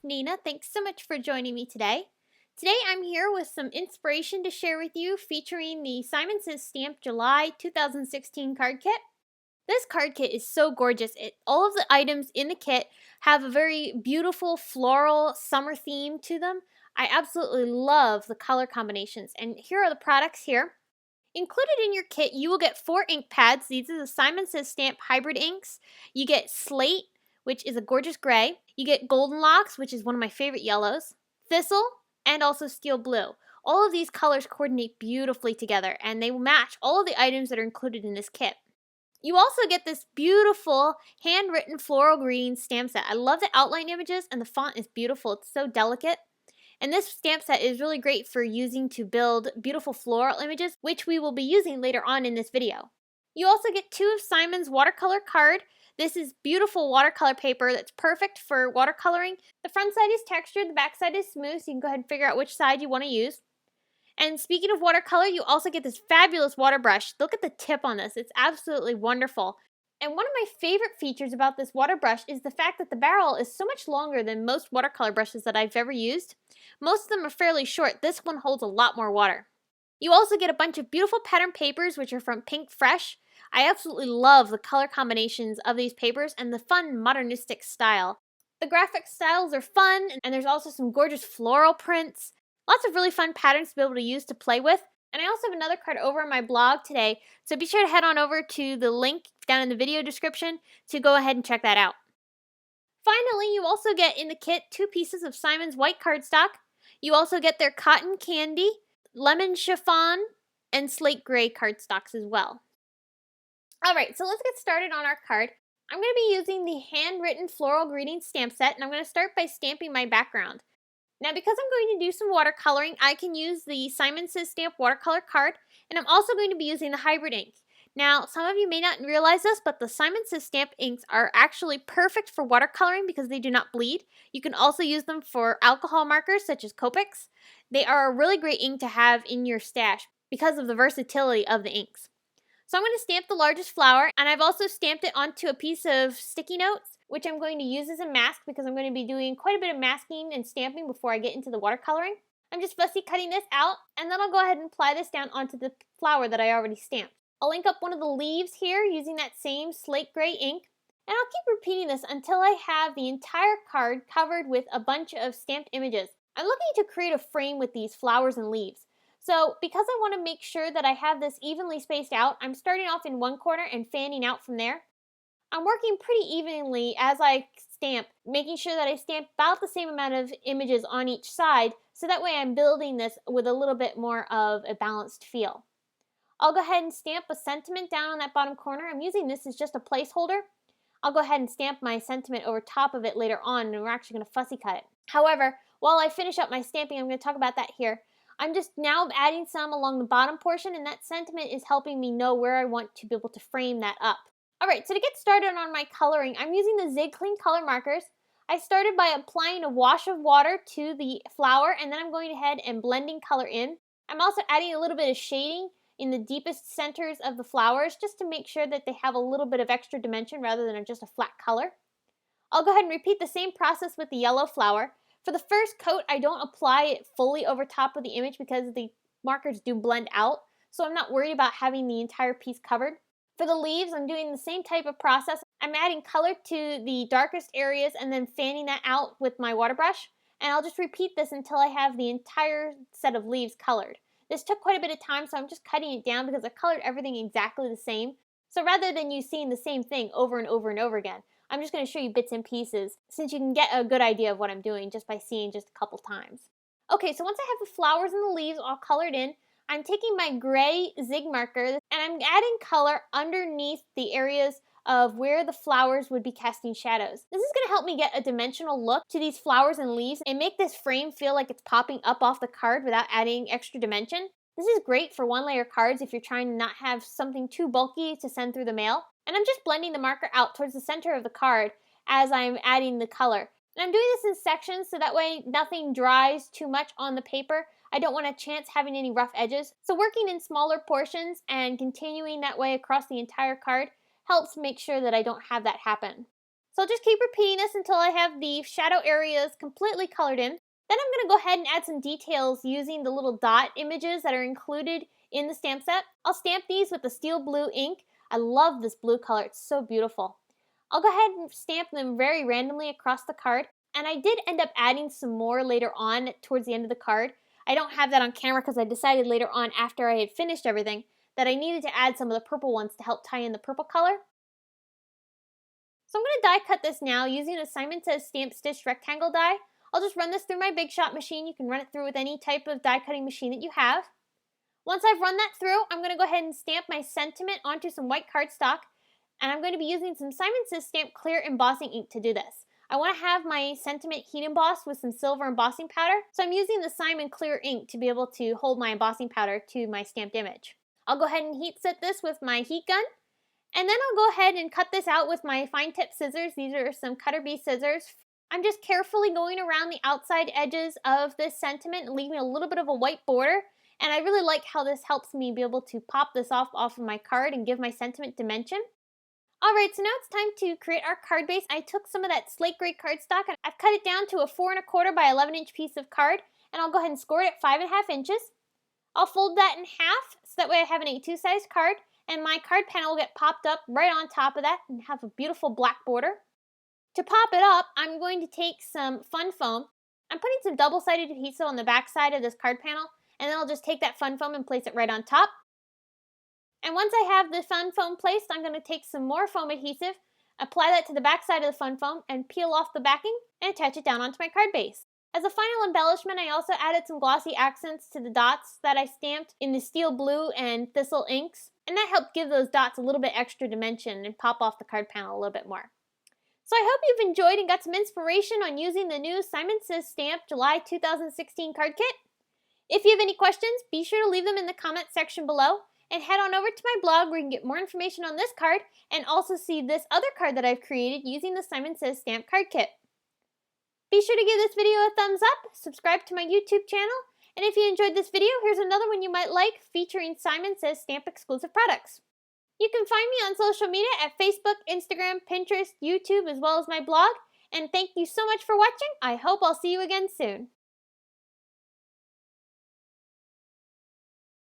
Nina. Thanks so much for joining me today. Today I'm here with some inspiration to share with you featuring the Simon Says Stamp July 2016 card kit. This card kit is so gorgeous. All of the items in the kit have a very beautiful floral summer theme to them. I absolutely love the color combinations, and here are the products here. Included in your kit, you will get 4 ink pads. These are the Simon Says Stamp hybrid inks. You get slate, which is a gorgeous gray. You get golden locks, which is one of my favorite yellows, thistle, and also steel blue. All of these colors coordinate beautifully together, and they will match all of the items that are included in this kit. You also get this beautiful handwritten floral greeting stamp set. I love the outline images, and the font is beautiful. It's so delicate. And this stamp set is really great for using to build beautiful floral images, which we will be using later on in this video. You also get 2 of Simon's watercolor card. This is beautiful watercolor paper that's perfect for watercoloring. The front side is textured, the back side is smooth, so you can go ahead and figure out which side you want to use. And speaking of watercolor, you also get this fabulous water brush. Look at the tip on this. It's absolutely wonderful. And one of my favorite features about this water brush is the fact that the barrel is so much longer than most watercolor brushes that I've ever used. Most of them are fairly short. This one holds a lot more water. You also get a bunch of beautiful pattern papers, which are from Pink Fresh. I absolutely love the color combinations of these papers and the fun modernistic style. The graphic styles are fun, and there's also some gorgeous floral prints. Lots of really fun patterns to be able to use to play with. And I also have another card over on my blog today, so be sure to head on over to the link down in the video description to go ahead and check that out. Finally, you also get in the kit 2 pieces of Simon's white cardstock. You also get their cotton candy, lemon chiffon, and slate gray cardstocks as well. Alright, so let's get started on our card. I'm going to be using the handwritten floral greeting stamp set, and I'm going to start by stamping my background. Now, because I'm going to do some watercoloring, I can use the Simon Says Stamp watercolor card, and I'm also going to be using the hybrid ink. Now, some of you may not realize this, but the Simon Says Stamp inks are actually perfect for watercoloring because they do not bleed. You can also use them for alcohol markers such as Copics. They are a really great ink to have in your stash because of the versatility of the inks. So I'm going to stamp the largest flower, and I've also stamped it onto a piece of sticky notes, which I'm going to use as a mask because I'm going to be doing quite a bit of masking and stamping before I get into the watercoloring. I'm just fussy cutting this out, and then I'll go ahead and apply this down onto the flower that I already stamped. I'll ink up one of the leaves here using that same slate gray ink, and I'll keep repeating this until I have the entire card covered with a bunch of stamped images. I'm looking to create a frame with these flowers and leaves. So because I want to make sure that I have this evenly spaced out, I'm starting off in one corner and fanning out from there. I'm working pretty evenly as I stamp, making sure that I stamp about the same amount of images on each side, so that way I'm building this with a little bit more of a balanced feel. I'll go ahead and stamp a sentiment down on that bottom corner. I'm using this as just a placeholder. I'll go ahead and stamp my sentiment over top of it later on, and we're actually going to fussy cut it. However, while I finish up my stamping, I'm going to talk about that here. I'm just now adding some along the bottom portion, and that sentiment is helping me know where I want to be able to frame that up. Alright, so to get started on my coloring, I'm using the Zig Clean Color markers. I started by applying a wash of water to the flower, and then I'm going ahead and blending color in. I'm also adding a little bit of shading in the deepest centers of the flowers, just to make sure that they have a little bit of extra dimension rather than just a flat color. I'll go ahead and repeat the same process with the yellow flower. For the first coat, I don't apply it fully over top of the image because the markers do blend out, so I'm not worried about having the entire piece covered. For the leaves, I'm doing the same type of process. I'm adding color to the darkest areas and then fanning that out with my water brush, and I'll just repeat this until I have the entire set of leaves colored. This took quite a bit of time, so I'm just cutting it down because I colored everything exactly the same. So rather than you seeing the same thing over and over and over again, I'm just going to show you bits and pieces, since you can get a good idea of what I'm doing just by seeing just a couple times. Okay, so once I have the flowers and the leaves all colored in, I'm taking my gray Zig marker and I'm adding color underneath the areas of where the flowers would be casting shadows. This is going to help me get a dimensional look to these flowers and leaves and make this frame feel like it's popping up off the card without adding extra dimension. This is great for one-layer cards if you're trying to not have something too bulky to send through the mail. And I'm just blending the marker out towards the center of the card as I'm adding the color. And I'm doing this in sections so that way nothing dries too much on the paper. I don't want a chance having any rough edges. So working in smaller portions and continuing that way across the entire card helps make sure that I don't have that happen. So I'll just keep repeating this until I have the shadow areas completely colored in. Then I'm going to go ahead and add some details using the little dot images that are included in the stamp set. I'll stamp these with the steel blue ink. I love this blue color, it's so beautiful. I'll go ahead and stamp them very randomly across the card, and I did end up adding some more later on towards the end of the card. I don't have that on camera because I decided later on after I had finished everything that I needed to add some of the purple ones to help tie in the purple color. So I'm going to die cut this now using a Simon Says Stamp Stitch rectangle die. I'll just run this through my Big Shot machine. You can run it through with any type of die cutting machine that you have. Once I've run that through, I'm going to go ahead and stamp my sentiment onto some white cardstock, and I'm going to be using some Simon Says Stamp Clear embossing ink to do this. I want to have my sentiment heat embossed with some silver embossing powder, so I'm using the Simon Clear ink to be able to hold my embossing powder to my stamped image. I'll go ahead and heat set this with my heat gun, and then I'll go ahead and cut this out with my fine tip scissors. These are some Cutter Bee scissors. I'm just carefully going around the outside edges of this sentiment and leaving a little bit of a white border. And I really like how this helps me be able to pop this off of my card and give my sentiment dimension. Alright, so now it's time to create our card base. I took some of that slate gray cardstock and I've cut it down to a 4 1/4 by 11-inch piece of card, and I'll go ahead and score it at 5 1/2 inches. I'll fold that in half so that way I have an A2 size card, and my card panel will get popped up right on top of that and have a beautiful black border. To pop it up, I'm going to take some fun foam. I'm putting some double-sided adhesive on the back side of this card panel, and then I'll just take that fun foam and place it right on top. And once I have the fun foam placed, I'm going to take some more foam adhesive, apply that to the back side of the fun foam, and peel off the backing and attach it down onto my card base. As a final embellishment, I also added some glossy accents to the dots that I stamped in the steel blue and thistle inks, and that helped give those dots a little bit extra dimension and pop off the card panel a little bit more. So I hope you've enjoyed and got some inspiration on using the new Simon Says Stamp July 2016 card kit. If you have any questions, be sure to leave them in the comment section below, and head on over to my blog where you can get more information on this card and also see this other card that I've created using the Simon Says Stamp card kit. Be sure to give this video a thumbs up, subscribe to my YouTube channel, and if you enjoyed this video, here's another one you might like featuring Simon Says Stamp exclusive products. You can find me on social media at Facebook, Instagram, Pinterest, YouTube, as well as my blog. And thank you so much for watching. I hope I'll see you again soon.